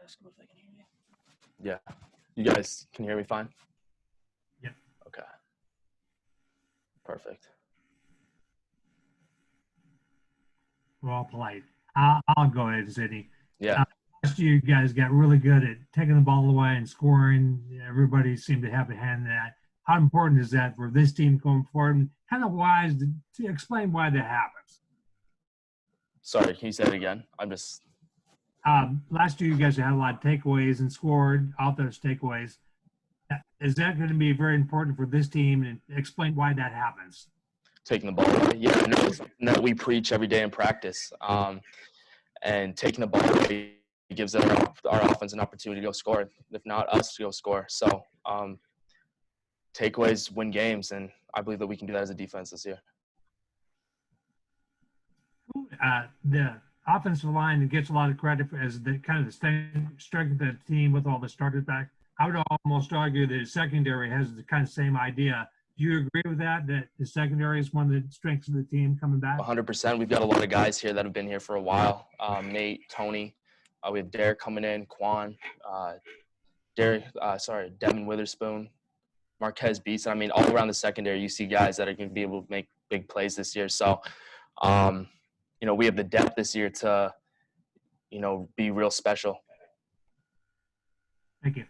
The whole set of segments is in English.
ask them if they can hear me. Yeah. You guys can hear me fine? Yeah. Okay. Perfect. We're all polite. I'll go ahead, Sydney. Yeah. Last year, you guys got really good at taking the ball away and scoring. Everybody seemed to have a hand in that. How important is that for this team going forward? And kind of wise to explain why that happens. Sorry, can you say it again? Last year, you guys had a lot of takeaways and scored off those takeaways. Is that going to be very important for this team? And explain why that happens. Taking the ball away. Yeah, I know it's something that we preach every day in practice. And taking the ball away gives our offense an opportunity to go score, if not us to go score. So takeaways win games, and I believe that we can do that as a defense this year. The offensive line gets a lot of credit as the kind of the strength of the team with all the starters back. I would almost argue that the secondary has the kind of same idea. Do you agree with that the secondary is one of the strengths of the team coming back? 100%. We've got a lot of guys here that have been here for a while. Nate, Tony. We have Derek coming in, Quan, Devin Witherspoon, Marquez Beason. I mean, all around the secondary, you see guys that are going to be able to make big plays this year. So, we have the depth this year to, be real special. Thank you.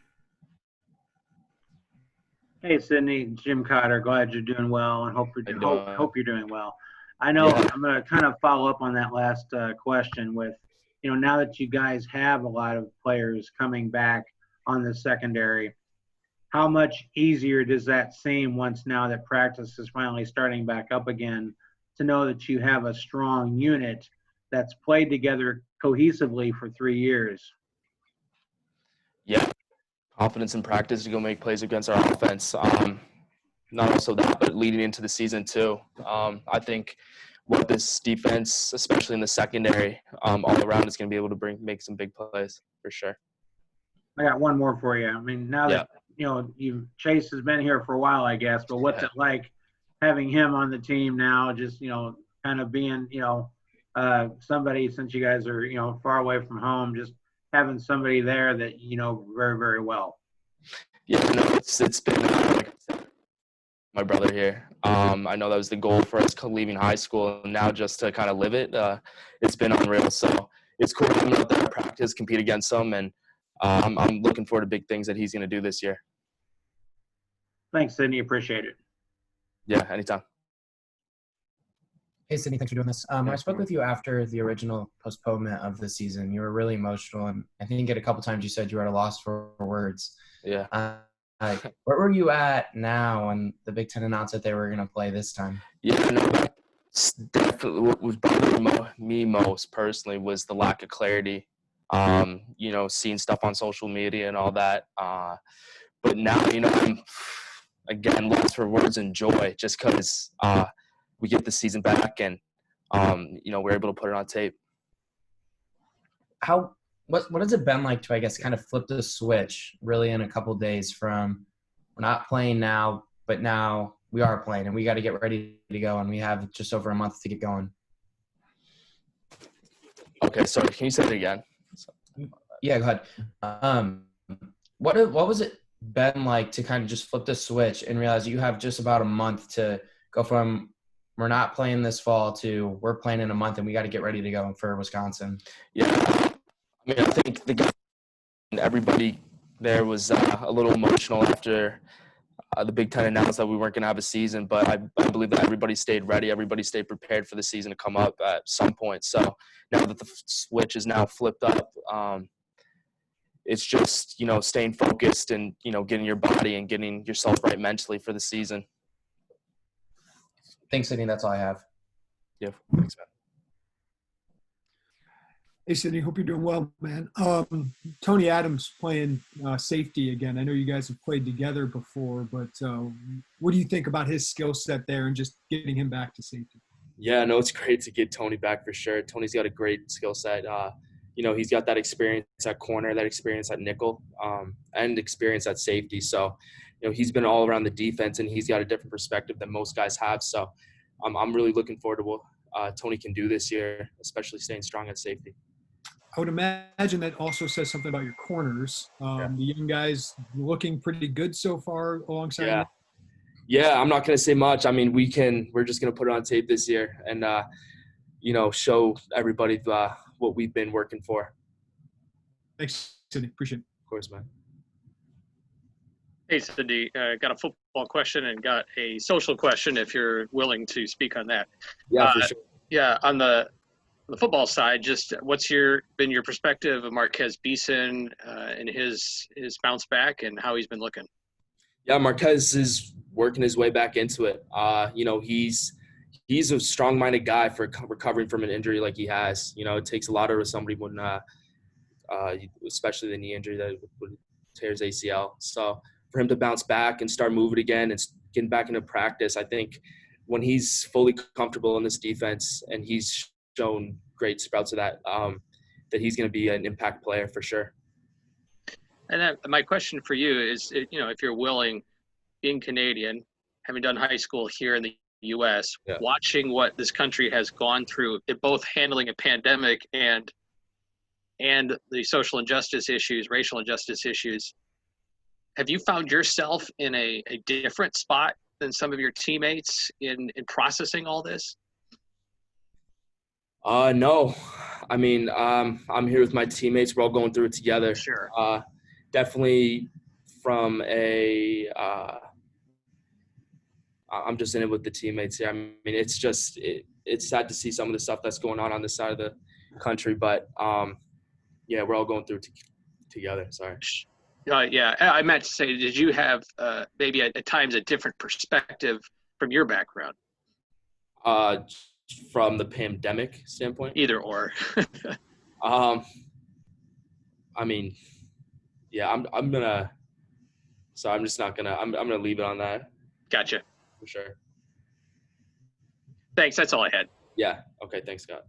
Hey, Sydney, Jim Cotter. Glad you're doing well, and hope you're doing well. I know I'm going to kind of follow up on that last question with, now that you guys have a lot of players coming back on the secondary, how much easier does that seem once now that practice is finally starting back up again to know that you have a strong unit that's played together cohesively for 3 years? Yeah. Confidence in practice to go make plays against our offense. Not also that, but leading into the season too. I think what this defense, especially in the secondary, all around, is going to be able to make some big plays for sure. I got one more for you. I mean, now that Chase has been here for a while, I guess, but what's it like having him on the team now? Just kind of being somebody, since you guys are far away from home, just having somebody there that very, very well. Yeah, it's been like I said, my brother here. I know that was the goal for us leaving high school, and now just to kind of live it, it's been unreal. So it's cool coming out there to practice, compete against him, and I'm looking forward to big things that he's going to do this year. Thanks, Sydney. Appreciate it. Yeah, anytime. Hey, Sydney, thanks for doing this. I spoke with you after the original postponement of the season. You were really emotional, and I think a couple times you said you were at a loss for words. Yeah. Where were you at now when the Big Ten announced that they were going to play this time? Yeah, that's definitely what was bothering me most personally was the lack of clarity. Seeing stuff on social media and all that. But now, I'm, again, lost for words and joy just because we get the season back and, we're able to put it on tape. What has it been like to, I guess, kind of flip the switch really in a couple of days from we're not playing now, but now we are playing and we got to get ready to go and we have just over a month to get going? Okay, sorry. Can you say it again? Yeah, go ahead. What was it been like to kind of just flip the switch and realize you have just about a month to go from we're not playing this fall to we're playing in a month and we got to get ready to go for Wisconsin? Yeah, I mean, I think everybody there was a little emotional after the Big Ten announced that we weren't going to have a season, but I believe that everybody stayed ready. Everybody stayed prepared for the season to come up at some point. So now that the switch is now flipped up, it's just, staying focused and, getting your body and getting yourself right mentally for the season. Thanks, Sydney. That's all I have. Yeah, thanks, man. Hey, Sydney, hope you're doing well, man. Tony Adams playing safety again. I know you guys have played together before, but what do you think about his skill set there and just getting him back to safety? Yeah, no, it's great to get Tony back for sure. Tony's got a great skill set. He's got that experience at corner, that experience at nickel, and experience at safety. So, he's been all around the defense, and he's got a different perspective than most guys have. So I'm really looking forward to what Tony can do this year, especially staying strong at safety. I would imagine that also says something about your corners. The young guys looking pretty good so far alongside. Yeah. Yeah, I'm not going to say much. I mean, we're just going to put it on tape this year and, show everybody what we've been working for. Thanks, Sidney. Appreciate it. Of course, man. Hey, Cindy, got a football question and got a social question if you're willing to speak on that. Yeah, for sure. Yeah, on the football side, just what's been your perspective of Marquez Beason and his bounce back and how he's been looking? Yeah, Marquez is working his way back into it. He's a strong-minded guy for recovering from an injury like he has. It takes a lot out of somebody when, especially the knee injury that tears ACL. So for him to bounce back and start moving again and getting back into practice, I think when he's fully comfortable in this defense and he's shown great sprouts of that, that he's going to be an impact player for sure. And my question for you is, if you're willing, being Canadian, having done high school here in the U.S., watching what this country has gone through, both handling a pandemic and the social injustice issues, racial injustice issues, have you found yourself in a different spot than some of your teammates in processing all this? No. I mean, I'm here with my teammates. We're all going through it together. Sure. Definitely from I'm just in it with the teammates here. I mean, it's just it's sad to see some of the stuff that's going on this side of the country, but we're all going through it together. Sorry. I meant to say, did you have maybe at times a different perspective from your background? From the pandemic standpoint? Either or. I mean, yeah, I'm just not gonna. I'm gonna leave it on that. Gotcha. For sure. Thanks. That's all I had. Yeah. Okay. Thanks, Scott.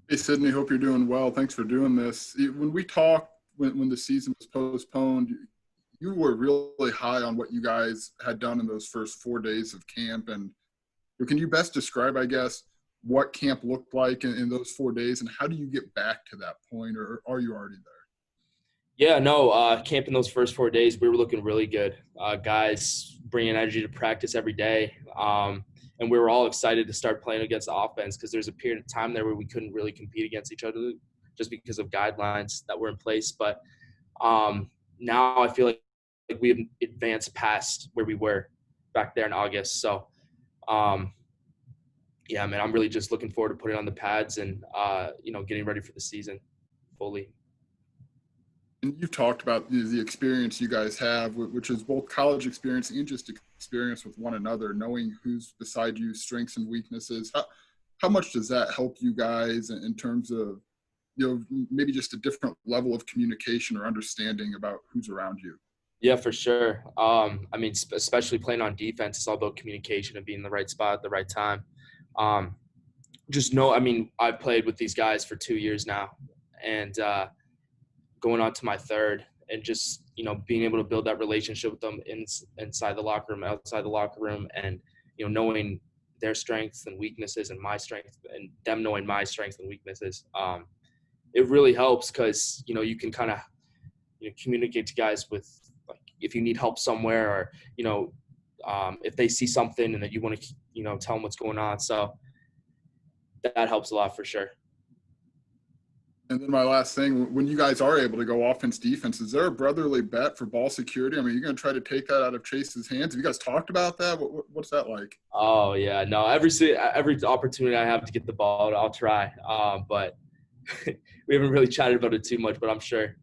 Hey, Sydney. Hope you're doing well. Thanks for doing this. When we talked when the season was postponed, you were really high on what you guys had done in those first 4 days of camp. And can you best describe, I guess, what camp looked like in those 4 days, and how do you get back to that point, or are you already there? Yeah, no, camp in those first 4 days, we were looking really good. Guys bringing energy to practice every day. And we were all excited to start playing against the offense because there's a period of time there where we couldn't really compete against each other just because of guidelines that were in place. But now I feel like we have advanced past where we were back there in August. So, yeah, man, I'm really just looking forward to putting on the pads and, getting ready for the season fully. And you've talked about the experience you guys have, which is both college experience and just experience with one another, knowing who's beside you, strengths and weaknesses. How much does that help you guys in terms of, maybe just a different level of communication or understanding about who's around you? Yeah, for sure. I mean, especially playing on defense, it's all about communication and being in the right spot at the right time. I've played with these guys for 2 years now, and going on to my third, and just, being able to build that relationship with them inside the locker room, outside the locker room, and, knowing their strengths and weaknesses and my strengths, and them knowing my strengths and weaknesses. It really helps because, you can kind of, communicate to guys with, like, if you need help somewhere, or, if they see something and that you want to, tell them what's going on. So that helps a lot for sure. And then my last thing, when you guys are able to go offense, defense, is there a brotherly bet for ball security? I mean, you're going to try to take that out of Chase's hands. Have you guys talked about that? What's that like? Oh, yeah. No, every opportunity I have to get the ball, I'll try. But we haven't really chatted about it too much, but I'm sure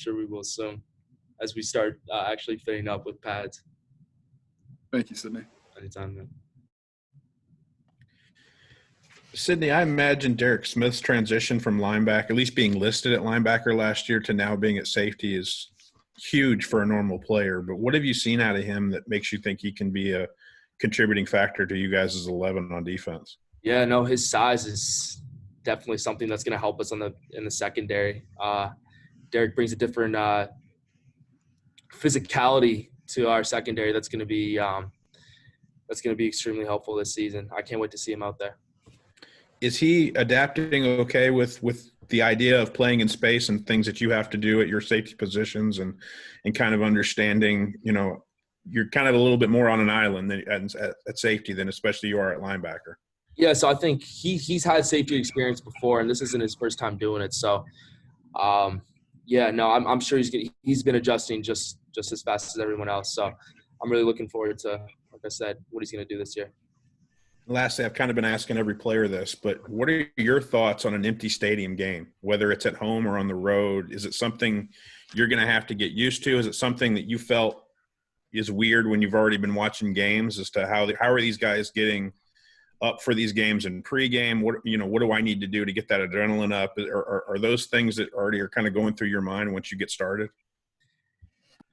we will soon as we start actually fitting up with pads. Thank you, Sydney. Anytime, man. Sydney, I imagine Derek Smith's transition from linebacker, at least being listed at linebacker last year, to now being at safety is huge for a normal player. But what have you seen out of him that makes you think he can be a contributing factor to you guys' 11 on defense? Yeah, no, his size is definitely something that's going to help us in the secondary. Derek brings a different physicality to our secondary that's going to be extremely helpful this season. I can't wait to see him out there. Is he adapting okay with the idea of playing in space and things that you have to do at your safety positions and kind of understanding, you're kind of a little bit more on an island than, at safety than especially you are at linebacker. Yeah, so I think he's had safety experience before, and this isn't his first time doing it. So, I'm sure he's been adjusting just as fast as everyone else. So, I'm really looking forward to, like I said, what he's going to do this year. Lastly, I've kind of been asking every player this, but what are your thoughts on an empty stadium game, whether it's at home or on the road? Is it something you're going to have to get used to? Is it something that you felt is weird when you've already been watching games as to how are these guys getting up for these games in pregame? What do I need to do to get that adrenaline up? Are those things that already are kind of going through your mind once you get started?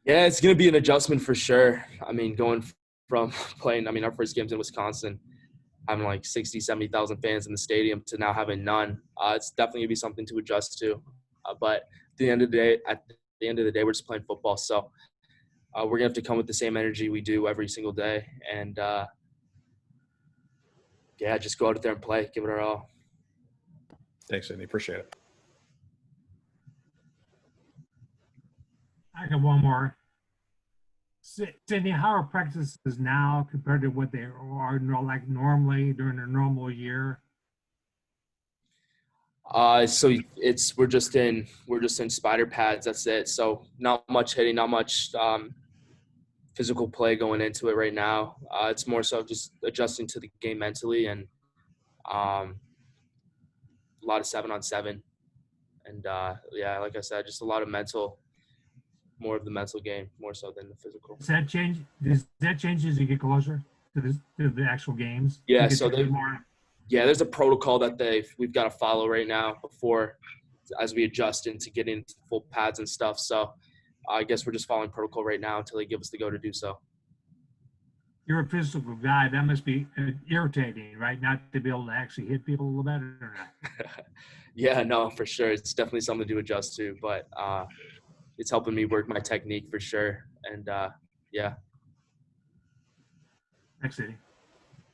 Yeah, it's going to be an adjustment for sure. I mean, going from playing, our first game's in Wisconsin, having like 60, 70,000 fans in the stadium to now having none. It's definitely going to be something to adjust to. But at the end of the day, we're just playing football. So we're going to have to come with the same energy we do every single day. And, just go out there and play, give it our all. Thanks, Sidney. Appreciate it. I got one more. Sidney, how are practices now compared to what they are like normally during a normal year? So we're just in spider pads. That's it. So not much hitting, not much physical play going into it right now. It's more so just adjusting to the game mentally and a lot of 7-on-7, and like I said, just a lot of more of the mental game, more so than the physical. Does that change as you get closer to the actual games? Yeah, so there's a protocol that we've got to follow right now as we adjust into getting into full pads and stuff. So I guess we're just following protocol right now until they give us the go to do so. You're a physical guy. That must be irritating, right? Not to be able to actually hit people a little better or not. Yeah, no, for sure. It's definitely something to adjust to, but it's helping me work my technique for sure. And yeah. Thanks, Sidney.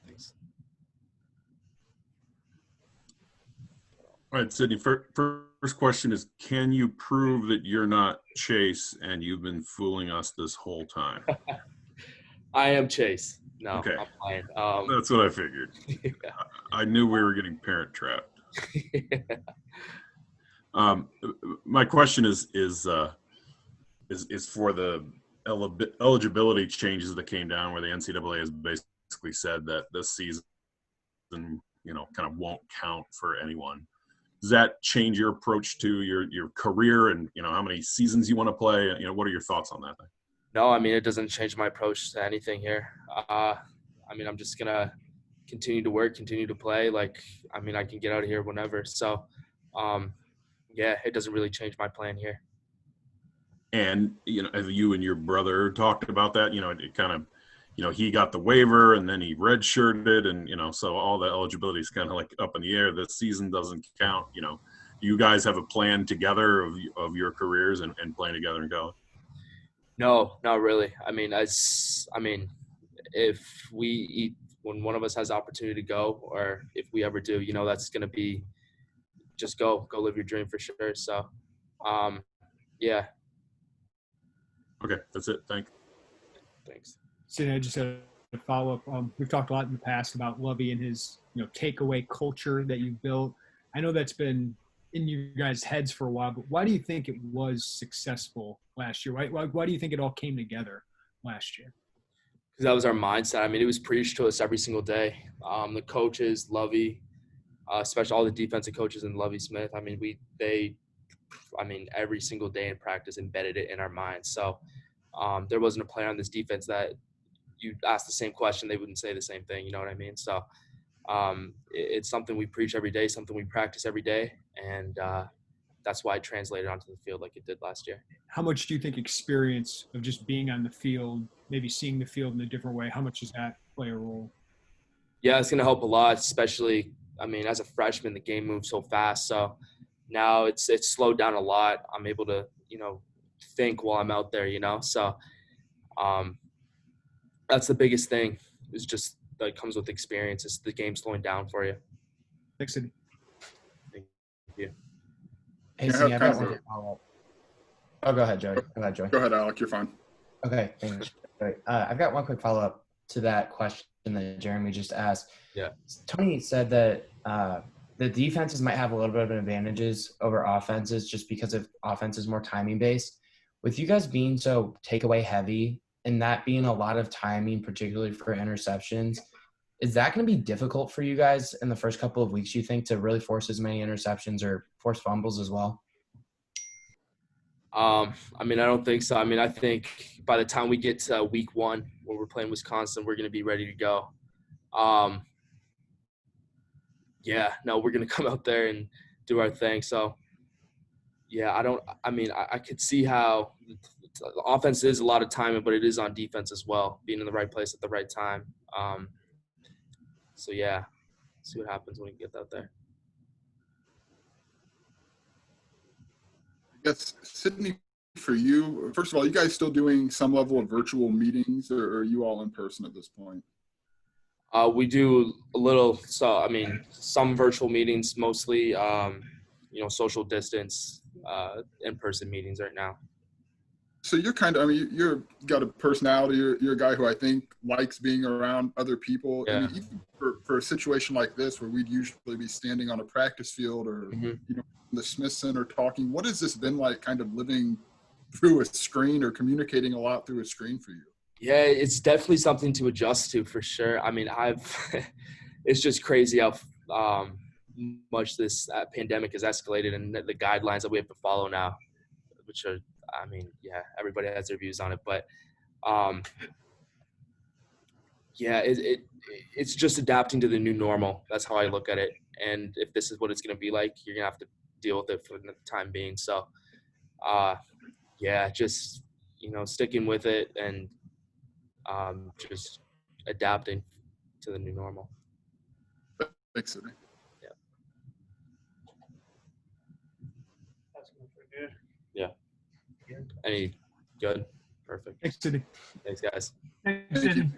Thanks. All right, Sidney, first question is, can you prove that you're not Chase and you've been fooling us this whole time? I am Chase. No, okay. I'm lying. That's what I figured. Yeah. I knew we were getting parent trapped. My question is for the eligibility changes that came down, where the NCAA has basically said that this season, kind of won't count for anyone. Does that change your approach to your career and, how many seasons you want to play? What are your thoughts on that thing? No, it doesn't change my approach to anything here. I'm just going to continue to work, continue to play. I can get out of here whenever. So, it doesn't really change my plan here. And, have you and your brother talked about that? It kind of, he got the waiver and then he redshirted and, so all the eligibility is kind of like up in the air. This season doesn't count. Do you guys have a plan together of your careers and playing together in college? No, not really. When one of us has the opportunity to go, or if we ever do, that's going to be just go live your dream for sure. So, yeah. Okay, that's it. Thanks. Sidney, I just had a follow-up. We've talked a lot in the past about Lovey and his, takeaway culture that you've built. I know that's been in you guys' heads for a while, but why do you think it was successful last year? Why do you think it all came together last year? Because that was our mindset. It was preached to us every single day. The coaches, Lovey, especially all the defensive coaches and Lovey Smith. Every single day in practice embedded it in our minds. So there wasn't a player on this defense that you ask the same question, they wouldn't say the same thing. You know what I mean? So it's something we preach every day, something we practice every day. And that's why it translated onto the field like it did last year. How much do you think experience of just being on the field, maybe seeing the field in a different way, how much does that play a role? Yeah, it's going to help a lot, especially, as a freshman, the game moves so fast. So now it's slowed down a lot. I'm able to, think while I'm out there, So that's the biggest thing, is just that comes with experience. It's the game slowing down for you. Thanks, Sidney. Thank you. Hey, Sydney, I've got one quick follow-up. Oh, go ahead, Joey. Go ahead, Joey. Go ahead, Alec. You're fine. Okay, thanks. I've got one quick follow-up to that question that Jeremy just asked. Yeah. Tony said that the defenses might have a little bit of advantages over offenses just because of offense is more timing based. With you guys being so takeaway heavy and that being a lot of timing, particularly for interceptions, is that going to be difficult for you guys in the first couple of weeks, you think, to really force as many interceptions or force fumbles as well? I mean, I don't think so. I mean, I think by the time we get to week 1, when we're playing Wisconsin, we're going to be ready to go. Yeah, no, we're going to come out there and do our thing. So, yeah, I could see how the offense is a lot of timing, but it is on defense as well, being in the right place at the right time. So, yeah, see what happens when we get out there. I guess, Sydney, for you, first of all, you guys still doing some level of virtual meetings, or are you all in person at this point? We do a little, so I mean, some virtual meetings, mostly, social distance, in-person meetings right now. So you're kind of, I mean, you're got a personality. You're a guy who I think likes being around other people. Yeah. I mean, even for a situation like this, where we'd usually be standing on a practice field or in the Smith Center talking, what has this been like, kind of living through a screen or communicating a lot through a screen for you? Yeah, it's definitely something to adjust to for sure. I mean, it's just crazy how much this pandemic has escalated and the guidelines that we have to follow now, which are, I mean, yeah, everybody has their views on it, but yeah, it's just adapting to the new normal. That's how I look at it. And if this is what it's going to be like, you're going to have to deal with it for the time being. So, yeah, just, sticking with it and just adapting to the new normal. Thanks, Sydney. Yeah. That's good. Yeah. Any good? Perfect. Thanks, Sydney. Thanks, guys. Thanks, Sydney.